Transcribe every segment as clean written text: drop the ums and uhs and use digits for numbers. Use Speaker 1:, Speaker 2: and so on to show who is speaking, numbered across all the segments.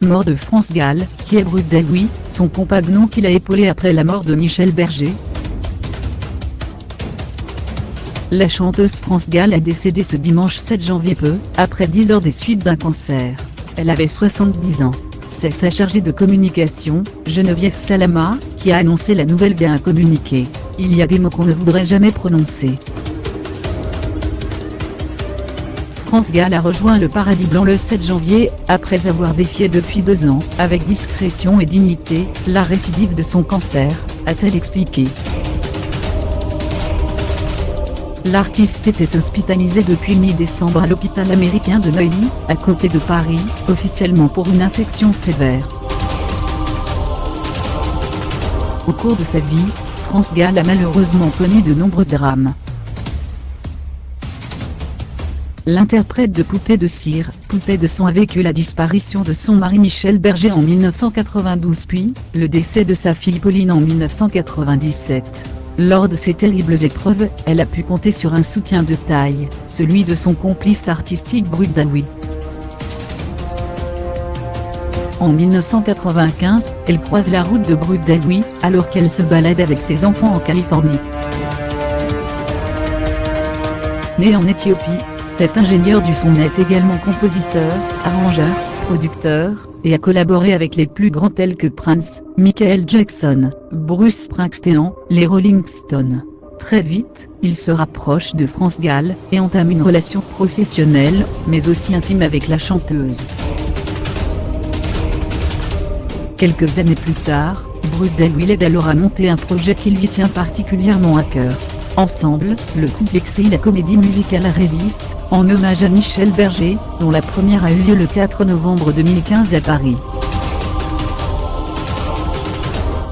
Speaker 1: mort de France Gall, qui est Brut-Daoui, son compagnon qu'il a épaulé après la mort de Michel Berger. La chanteuse France Gall a décédé ce dimanche 7 janvier peu après 10 heures des suites d'un cancer. Elle avait 70 ans. C'est sa chargée de communication, Geneviève Salama, qui a annoncé la nouvelle via un communiqué. Il y a des mots qu'on ne voudrait jamais prononcer. France Gall a rejoint le Paradis Blanc le 7 janvier, après avoir défié depuis 2 ans, avec discrétion et dignité, la récidive de son cancer, a-t-elle expliqué. L'artiste était hospitalisée depuis mi-décembre à l'hôpital américain de Neuilly, à côté de Paris, officiellement pour une infection sévère. Au cours de sa vie, France Gall a malheureusement connu de nombreux drames. L'interprète de Poupée de cire, Poupée de son a vécu la disparition de son mari Michel Berger en 1992 puis, le décès de sa fille Pauline en 1997. Lors de ces terribles épreuves, elle a pu compter sur un soutien de taille, celui de son complice artistique Brut-Daoui. En 1995, elle croise la route de Brut-Daoui, alors qu'elle se balade avec ses enfants en Californie. Né en Éthiopie, cet ingénieur du son est également compositeur, arrangeur, producteur, et a collaboré avec les plus grands tels que Prince, Michael Jackson, Bruce Springsteen, les Rolling Stones. Très vite, il se rapproche de France Gall, et entame une relation professionnelle, mais aussi intime avec la chanteuse. Quelques années plus tard, Brut-Daoui l'aide alors à monter un projet qui lui tient particulièrement à cœur. Ensemble, le couple écrit la comédie musicale Résiste, en hommage à Michel Berger, dont la première a eu lieu le 4 novembre 2015 à Paris.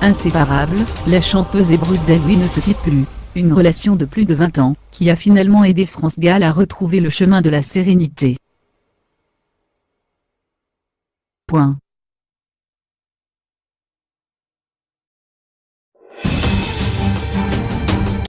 Speaker 1: Inséparables, la chanteuse et Brut-Daoui ne se quittent plus. Une relation de plus de 20 ans, qui a finalement aidé France Gall à retrouver le chemin de la sérénité.